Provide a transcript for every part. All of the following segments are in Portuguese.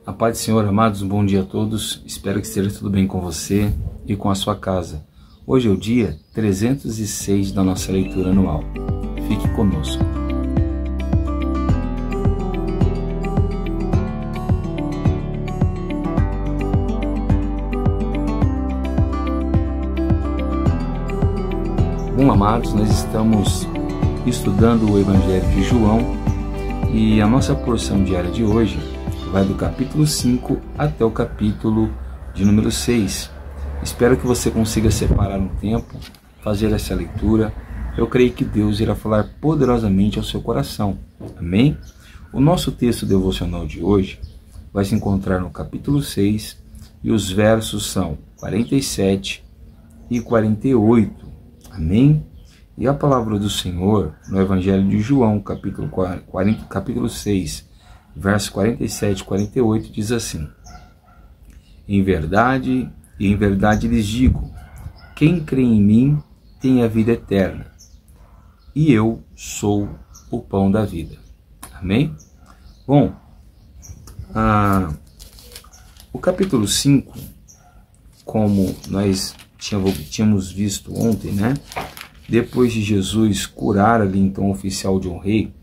A paz do Senhor, amados, um bom dia a todos. Espero que esteja tudo bem com você e com a sua casa. Hoje é o dia 306 da nossa leitura anual. Fique conosco. Bom, amados, nós estamos estudando o Evangelho de João e a nossa porção diária de hoje vai do capítulo 5 até o capítulo de número 6. Espero que você consiga separar um tempo, fazer essa leitura. Eu creio que Deus irá falar poderosamente ao seu coração. Amém? O nosso texto devocional de hoje vai se encontrar no capítulo 6 e os versos são 47 e 48. Amém? E a palavra do Senhor no Evangelho de João, capítulo 6, verso 47 e 48, diz assim: em verdade lhes digo, quem crê em mim tem a vida eterna, e eu sou o pão da vida. Amém? Bom, o capítulo 5, como nós tínhamos visto ontem, né? Depois de Jesus curar ali então o oficial de um rei,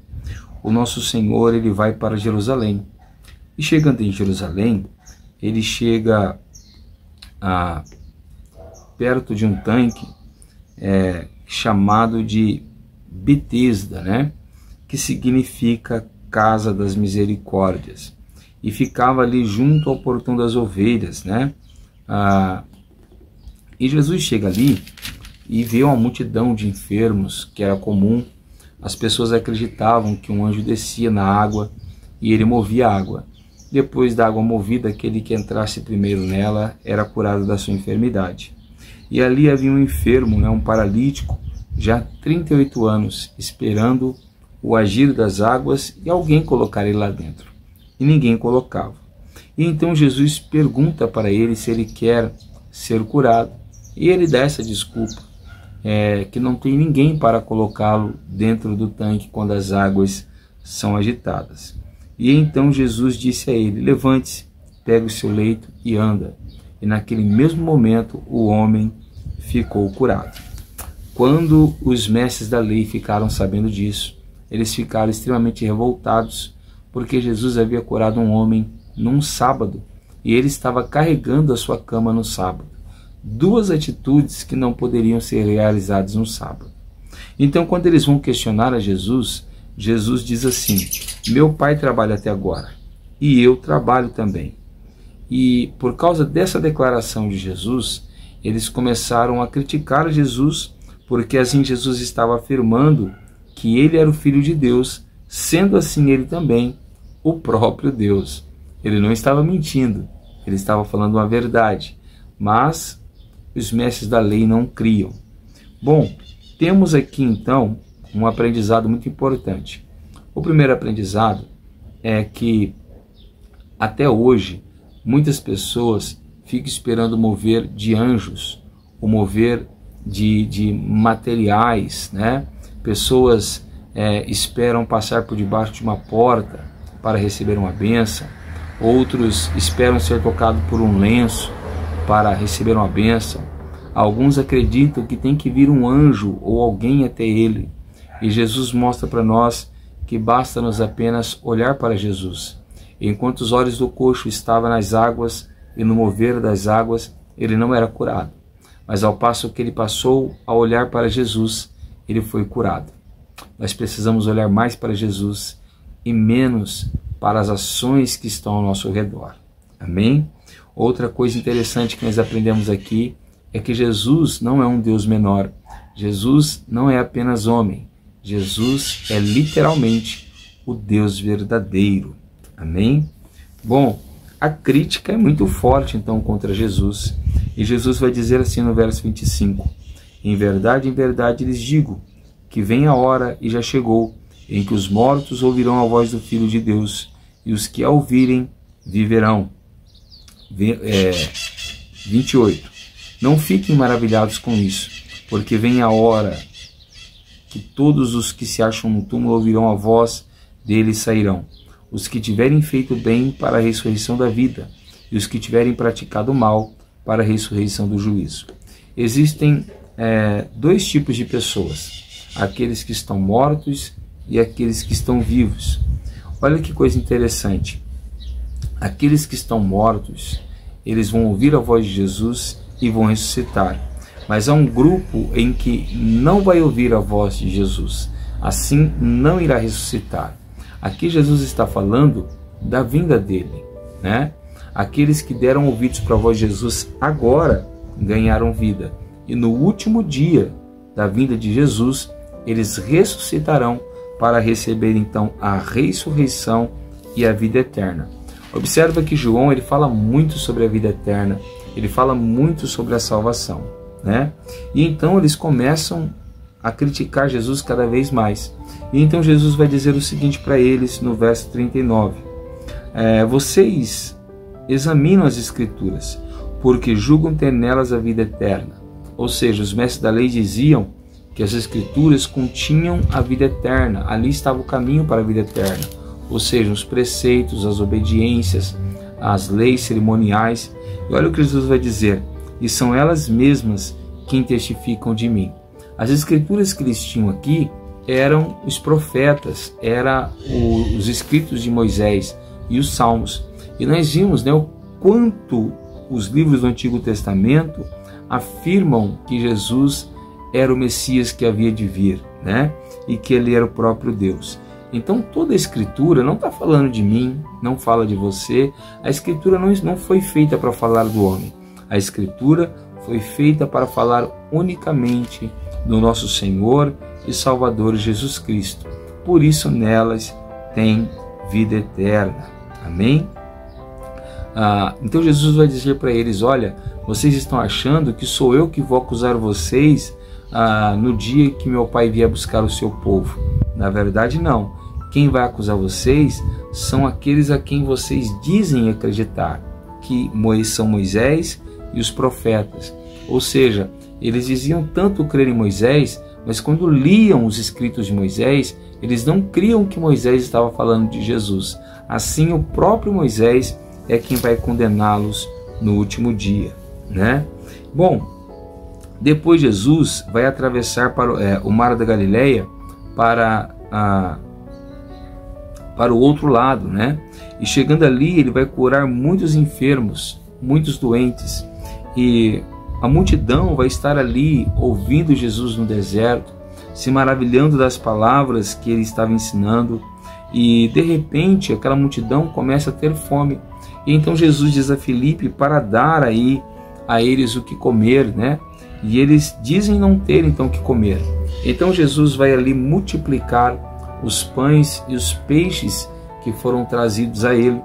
o nosso Senhor ele vai para Jerusalém. E chegando em Jerusalém, ele chega perto de um tanque chamado de Betesda, né? Que significa Casa das Misericórdias. E ficava ali junto ao portão das ovelhas, né? E Jesus chega ali e vê uma multidão de enfermos, que era comum. As pessoas acreditavam que um anjo descia na água e ele movia a água. Depois da água movida, aquele que entrasse primeiro nela era curado da sua enfermidade. E ali havia um enfermo, um paralítico, já há 38 anos, esperando o agir das águas e alguém colocar ele lá dentro. E ninguém colocava. E então Jesus pergunta para ele se ele quer ser curado. E ele dá essa desculpa. Que não tem ninguém para colocá-lo dentro do tanque quando as águas são agitadas. E então Jesus disse a ele: levante-se, pegue o seu leito e anda. E naquele mesmo momento o homem ficou curado. Quando os mestres da lei ficaram sabendo disso, eles ficaram extremamente revoltados, porque Jesus havia curado um homem num sábado e ele estava carregando a sua cama no sábado. Duas atitudes que não poderiam ser realizadas no sábado. Então, quando eles vão questionar a Jesus, Jesus diz assim: meu pai trabalha até agora e eu trabalho também. E por causa dessa declaração de Jesus, eles começaram a criticar Jesus, porque assim Jesus estava afirmando que ele era o Filho de Deus, sendo assim ele também o próprio Deus. Ele não estava mentindo, ele estava falando uma verdade, mas os mestres da lei não criam. Bom, temos aqui então um aprendizado muito importante. O primeiro aprendizado é que até hoje muitas pessoas ficam esperando o mover de anjos, o mover de materiais, né? Pessoas esperam passar por debaixo de uma porta para receber uma bênção, outros esperam ser tocados por um lenço para receber uma bênção. Alguns acreditam que tem que vir um anjo ou alguém até ele. E Jesus mostra para nós que basta-nos apenas olhar para Jesus. Enquanto os olhos do coxo estavam nas águas e no mover das águas, ele não era curado. Mas ao passo que ele passou a olhar para Jesus, ele foi curado. Nós precisamos olhar mais para Jesus e menos para as ações que estão ao nosso redor. Amém? Outra coisa interessante que nós aprendemos aqui é que Jesus não é um Deus menor. Jesus não é apenas homem. Jesus é literalmente o Deus verdadeiro. Amém? Bom, a crítica é muito forte então contra Jesus. E Jesus vai dizer assim no verso 25: em verdade lhes digo, que vem a hora e já chegou, em que os mortos ouvirão a voz do Filho de Deus, e os que a ouvirem viverão. 28. Não fiquem maravilhados com isso, porque vem a hora que todos os que se acham no túmulo ouvirão a voz dele e sairão. os que tiverem feito bem para a ressurreição da vida, e os que tiverem praticado mal para a ressurreição do juízo. Existem dois tipos de pessoas, aqueles que estão mortos e aqueles que estão vivos. Olha que coisa interessante. Aqueles que estão mortos, eles vão ouvir a voz de Jesus e vão ressuscitar. Mas há um grupo em que não vai ouvir a voz de Jesus, assim não irá ressuscitar. Aqui Jesus está falando da vinda dele, né? Aqueles que deram ouvidos para a voz de Jesus agora ganharam vida. E no último dia da vinda de Jesus, eles ressuscitarão para receber então a ressurreição e a vida eterna. Observa que João ele fala muito sobre a vida eterna, ele fala muito sobre a salvação, né? E então eles começam a criticar Jesus cada vez mais. E então Jesus vai dizer o seguinte para eles no verso 39. Vocês examinam as Escrituras, porque julgam ter nelas a vida eterna. Ou seja, os mestres da lei diziam que as Escrituras continham a vida eterna. Ali estava o caminho para a vida eterna. Ou seja, os preceitos, as obediências, as leis cerimoniais. E olha o que Jesus vai dizer. E são elas mesmas quem testificam de mim. As Escrituras que eles tinham aqui eram os profetas, eram os escritos de Moisés e os salmos. E nós vimos, né, o quanto os livros do Antigo Testamento afirmam que Jesus era o Messias que havia de vir, né? E que ele era o próprio Deus. Então toda a Escritura não está falando de mim, não fala de você. A Escritura não foi feita para falar do homem. A Escritura foi feita para falar unicamente do nosso Senhor e Salvador Jesus Cristo. Por isso nelas tem vida eterna. Amém? Então Jesus vai dizer para eles, olha, vocês estão achando que sou eu que vou acusar vocês no dia que meu Pai vier buscar o seu povo. Na verdade não. Quem vai acusar vocês são aqueles a quem vocês dizem acreditar, que são Moisés e os profetas. Ou seja, eles diziam tanto crer em Moisés, mas quando liam os escritos de Moisés, eles não criam que Moisés estava falando de Jesus. Assim, o próprio Moisés é quem vai condená-los no último dia, né? Bom, depois Jesus vai atravessar para o Mar da Galileia para o outro lado, né? E chegando ali, ele vai curar muitos enfermos, muitos doentes. E a multidão vai estar ali ouvindo Jesus no deserto, se maravilhando das palavras que ele estava ensinando. E de repente aquela multidão começa a ter fome. E então Jesus diz a Filipe para dar aí a eles o que comer, né? E eles dizem não ter então o que comer. Então Jesus vai ali multiplicar os pães e os peixes que foram trazidos a ele.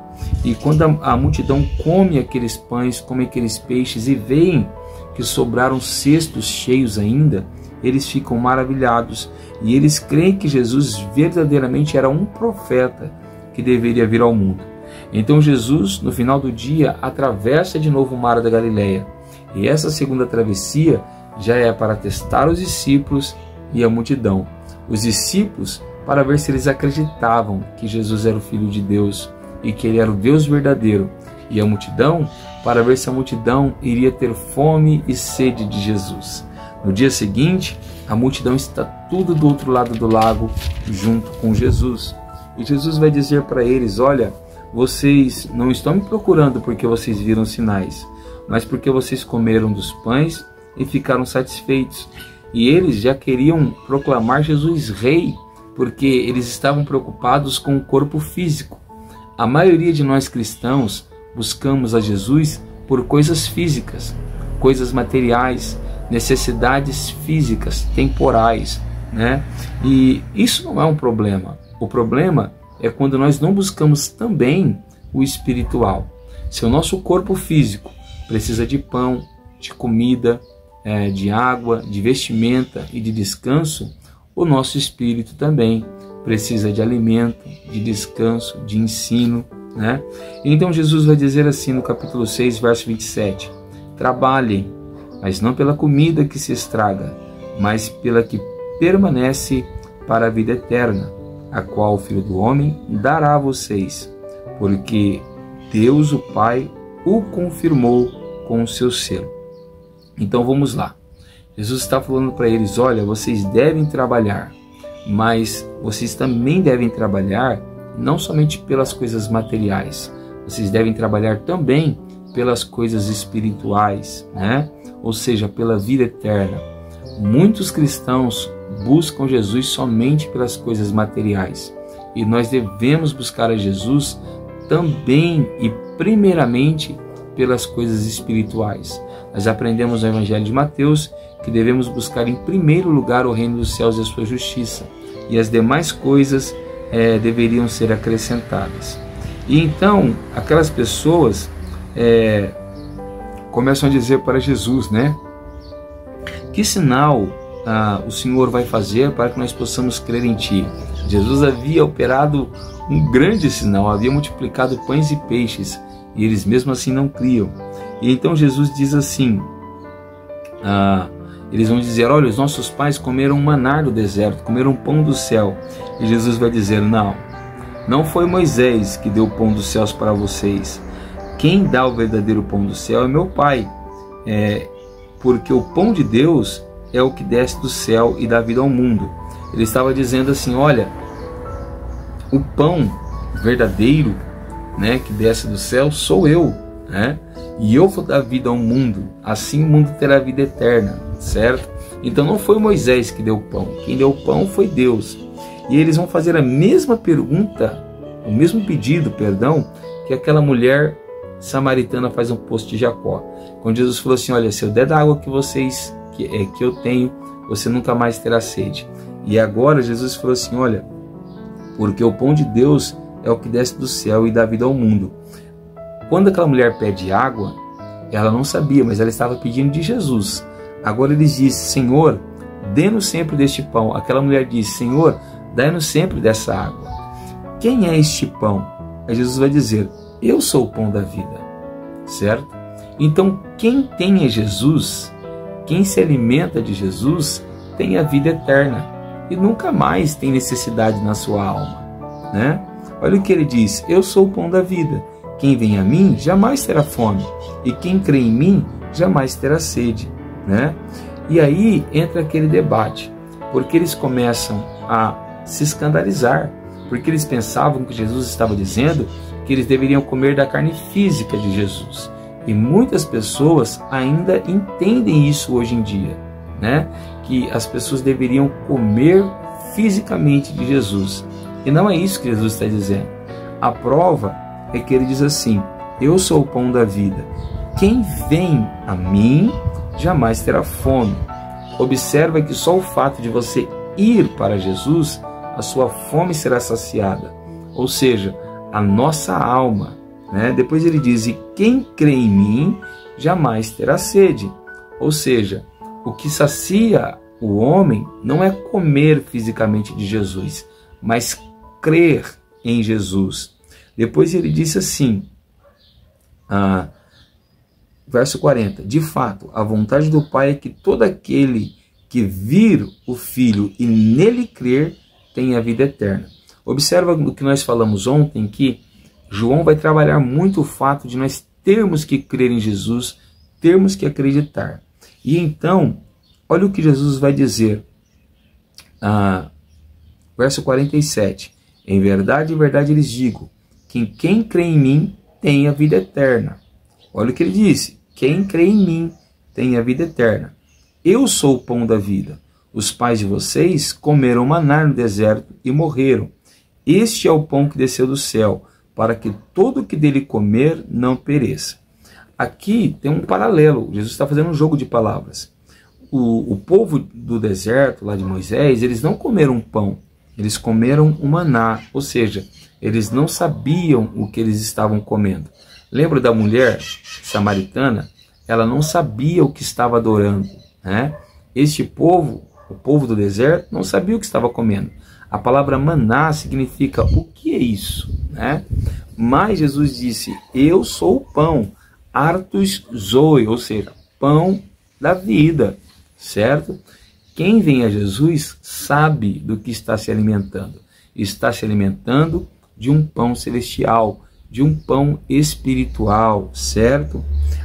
E quando a multidão come aqueles pães, come aqueles peixes e veem que sobraram cestos cheios ainda, eles ficam maravilhados e eles creem que Jesus verdadeiramente era um profeta que deveria vir ao mundo. Então Jesus, no final do dia, atravessa de novo o Mar da Galileia. E essa segunda travessia já é para testar os discípulos e a multidão. Os discípulos para ver se eles acreditavam que Jesus era o Filho de Deus e que ele era o Deus verdadeiro. E a multidão para ver se a multidão iria ter fome e sede de Jesus. No dia seguinte, a multidão está tudo do outro lado do lago junto com Jesus. E Jesus vai dizer para eles, olha, vocês não estão me procurando porque vocês viram sinais, mas porque vocês comeram dos pães e ficaram satisfeitos. E eles já queriam proclamar Jesus rei, porque eles estavam preocupados com o corpo físico. A maioria de nós cristãos buscamos a Jesus por coisas físicas, coisas materiais, necessidades físicas, temporais, né? E isso não é um problema. O problema é quando nós não buscamos também o espiritual. Se o nosso corpo físico precisa de pão, de comida, de água, de vestimenta e de descanso, o nosso espírito também precisa de alimento, de descanso, de ensino, né? Então Jesus vai dizer assim no capítulo 6, verso 27, trabalhem, mas não pela comida que se estraga, mas pela que permanece para a vida eterna, a qual o Filho do Homem dará a vocês, porque Deus, o Pai, o confirmou com o seu selo. Então vamos lá. Jesus está falando para eles: olha, vocês devem trabalhar, mas vocês também devem trabalhar não somente pelas coisas materiais, vocês devem trabalhar também pelas coisas espirituais, né? Ou seja, pela vida eterna. Muitos cristãos buscam Jesus somente pelas coisas materiais, e nós devemos buscar a Jesus também e primeiramente pelas coisas espirituais. Nós aprendemos no Evangelho de Mateus que devemos buscar em primeiro lugar o reino dos céus e a sua justiça, e as demais coisas deveriam ser acrescentadas. E então aquelas pessoas começam a dizer para Jesus, né? Que sinal o Senhor vai fazer para que nós possamos crer em Ti? Jesus havia operado um grande sinal, havia multiplicado pães e peixes, e eles mesmo assim não criam. E então Jesus diz assim, eles vão dizer: olha, os nossos pais comeram maná do deserto, comeram pão do céu. E Jesus vai dizer: não foi Moisés que deu o pão dos céus para vocês. Quem dá o verdadeiro pão do céu é meu Pai, porque o pão de Deus é o que desce do céu e dá vida ao mundo. Ele estava dizendo assim: olha, o pão verdadeiro, né, que desce do céu sou eu, né? E eu vou dar vida ao mundo, assim o mundo terá vida eterna, certo? Então não foi Moisés que deu o pão, quem deu o pão foi Deus. E eles vão fazer a mesma pergunta, o mesmo pedido, que aquela mulher samaritana faz no poço de Jacó. Quando Jesus falou assim: olha, se eu der da água que vocês que eu tenho, você nunca mais terá sede. E agora Jesus falou assim: olha, porque o pão de Deus é o que desce do céu e dá vida ao mundo. Quando aquela mulher pede água, ela não sabia, mas ela estava pedindo de Jesus. Agora eles dizem: Senhor, dê-nos sempre deste pão. Aquela mulher disse: Senhor, dai-nos sempre dessa água. Quem é este pão? Aí Jesus vai dizer: eu sou o pão da vida, certo? Então quem tem é Jesus, quem se alimenta de Jesus, tem a vida eterna e nunca mais tem necessidade na sua alma, né? Olha o que ele diz: eu sou o pão da vida. Quem vem a mim jamais terá fome, e quem crê em mim jamais terá sede, né? E aí entra aquele debate, porque eles começam a se escandalizar, porque eles pensavam que Jesus estava dizendo que eles deveriam comer da carne física de Jesus. E muitas pessoas ainda entendem isso hoje em dia, né? Que as pessoas deveriam comer fisicamente de Jesus. E não é isso que Jesus está dizendo. A prova é que ele diz assim: eu sou o pão da vida. Quem vem a mim jamais terá fome. Observa que só o fato de você ir para Jesus, a sua fome será saciada. Ou seja, a nossa alma, né? Depois ele diz: e quem crê em mim jamais terá sede. Ou seja, o que sacia o homem não é comer fisicamente de Jesus, mas crer em Jesus. Depois ele disse assim, verso 40, de fato, a vontade do Pai é que todo aquele que vir o Filho e nele crer tenha a vida eterna. Observa o que nós falamos ontem, que João vai trabalhar muito o fato de nós termos que crer em Jesus, termos que acreditar. E então, olha o que Jesus vai dizer, verso 47, em verdade, lhes digo, que quem crê em mim tem a vida eterna. Olha o que ele disse: quem crê em mim tem a vida eterna. Eu sou o pão da vida. Os pais de vocês comeram maná no deserto e morreram. Este é o pão que desceu do céu, para que todo o que dele comer não pereça. Aqui tem um paralelo. Jesus está fazendo um jogo de palavras. O povo do deserto, lá de Moisés, eles não comeram pão. Eles comeram o maná, ou seja, eles não sabiam o que eles estavam comendo. Lembra da mulher samaritana? Ela não sabia o que estava adorando, né? Este povo, o povo do deserto, não sabia o que estava comendo. A palavra maná significa o que é isso, né? Mas Jesus disse: eu sou o pão, artus zoe, ou seja, pão da vida, certo? Quem vem a Jesus sabe do que está se alimentando. está se alimentando de um pão celestial, de um pão espiritual, certo?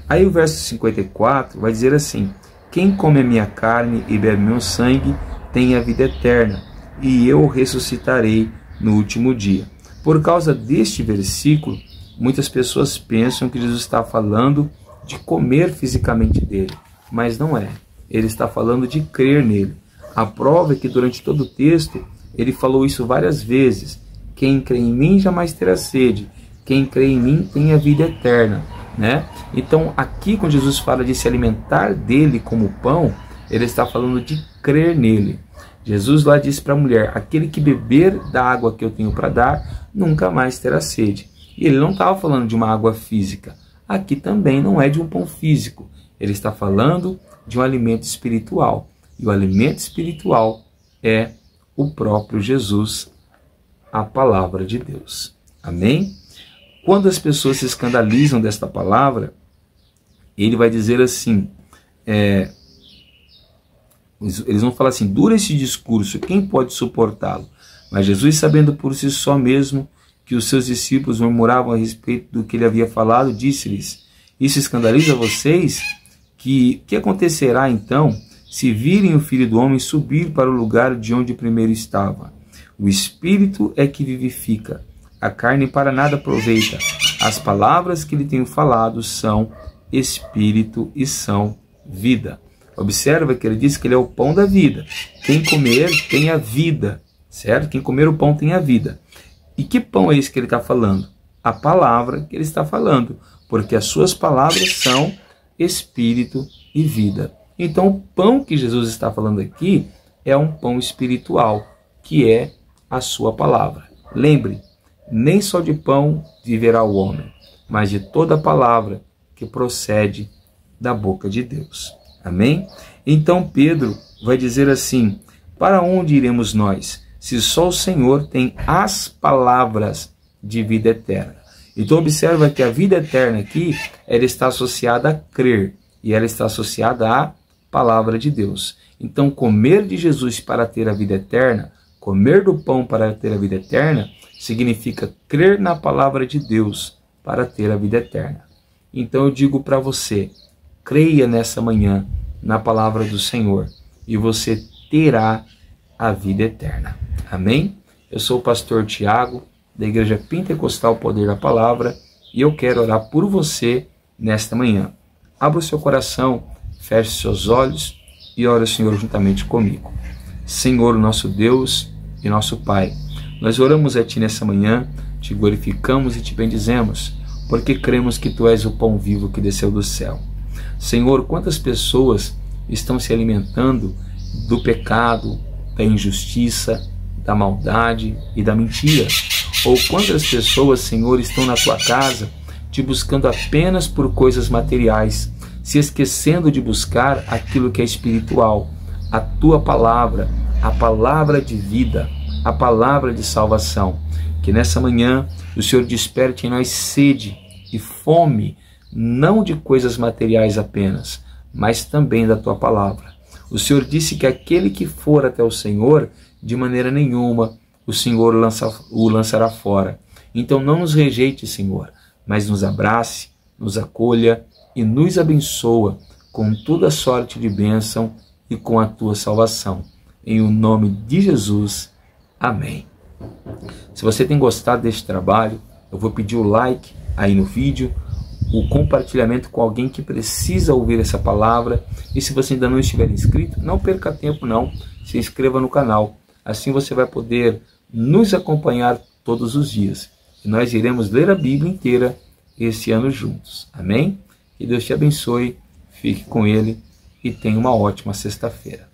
Aí o verso 54 vai dizer assim: quem come a minha carne e bebe meu sangue tem a vida eterna, e eu ressuscitarei no último dia. Por causa deste versículo, muitas pessoas pensam que Jesus está falando de comer fisicamente dele, mas não é. Ele está falando de crer nele. A prova é que durante todo o texto ele falou isso várias vezes: quem crê em mim jamais terá sede, quem crê em mim tem a vida eterna, né? Então aqui, quando Jesus fala de se alimentar dele como pão, ele está falando de crer nele. Jesus lá disse para a mulher: aquele que beber da água que eu tenho para dar nunca mais terá sede. E ele não estava falando de uma água física. Aqui também não é de um pão físico. Ele está falando de um alimento espiritual. E o alimento espiritual é o próprio Jesus, a palavra de Deus. Amém? Quando as pessoas se escandalizam desta palavra, ele vai dizer assim, eles vão falar assim: dura esse discurso, quem pode suportá-lo? Mas Jesus, sabendo por si só mesmo que os seus discípulos murmuravam a respeito do que ele havia falado, disse-lhes: isso escandaliza vocês? Que acontecerá então se virem o Filho do Homem subir para o lugar de onde primeiro estava? O Espírito é que vivifica, a carne para nada aproveita. As palavras que lhe tenho falado são Espírito e são vida. Observa que ele diz que ele é o pão da vida. Quem comer tem a vida, certo? Quem comer o pão tem a vida. E que pão é esse que ele está falando? A palavra que ele está falando, porque as suas palavras são Espírito e vida. Então o pão que Jesus está falando aqui é um pão espiritual, que é a sua palavra. Lembre, nem só de pão viverá o homem, mas de toda palavra que procede da boca de Deus. Amém? Então Pedro vai dizer assim: para onde iremos nós, se só o Senhor tem as palavras de vida eterna? Então observa que a vida eterna aqui, ela está associada a crer, e ela está associada à palavra de Deus. Então comer de Jesus para ter a vida eterna, comer do pão para ter a vida eterna, significa crer na palavra de Deus para ter a vida eterna. Então eu digo para você: creia nessa manhã na palavra do Senhor e você terá a vida eterna. Amém? Eu sou o pastor Tiago, da Igreja Pentecostal Poder da Palavra, e eu quero orar por você nesta manhã. Abra o seu coração, feche seus olhos e ore ao Senhor juntamente comigo. Senhor, nosso Deus e nosso Pai, nós oramos a Ti nessa manhã, Te glorificamos e Te bendizemos, porque cremos que Tu és o pão vivo que desceu do céu. Senhor, quantas pessoas estão se alimentando do pecado, da injustiça, da maldade e da mentira? Ou quantas pessoas, Senhor, estão na Tua casa Te buscando apenas por coisas materiais, se esquecendo de buscar aquilo que é espiritual, a Tua palavra, a palavra de vida, a palavra de salvação. Que nessa manhã o Senhor desperte em nós sede e fome, não de coisas materiais apenas, mas também da Tua palavra. O Senhor disse que aquele que for até o Senhor, de maneira nenhuma o Senhor o lançará fora. Então não nos rejeite, Senhor, mas nos abrace, nos acolha e nos abençoa com toda sorte de bênção e com a Tua salvação. Em o nome de Jesus. Amém. Se você tem gostado deste trabalho, eu vou pedir o like aí no vídeo, o compartilhamento com alguém que precisa ouvir essa palavra. E se você ainda não estiver inscrito, não perca tempo não, se inscreva no canal. Assim você vai poder nos acompanhar todos os dias. E nós iremos ler a Bíblia inteira esse ano juntos. Amém? Que Deus te abençoe, fique com Ele e tenha uma ótima sexta-feira.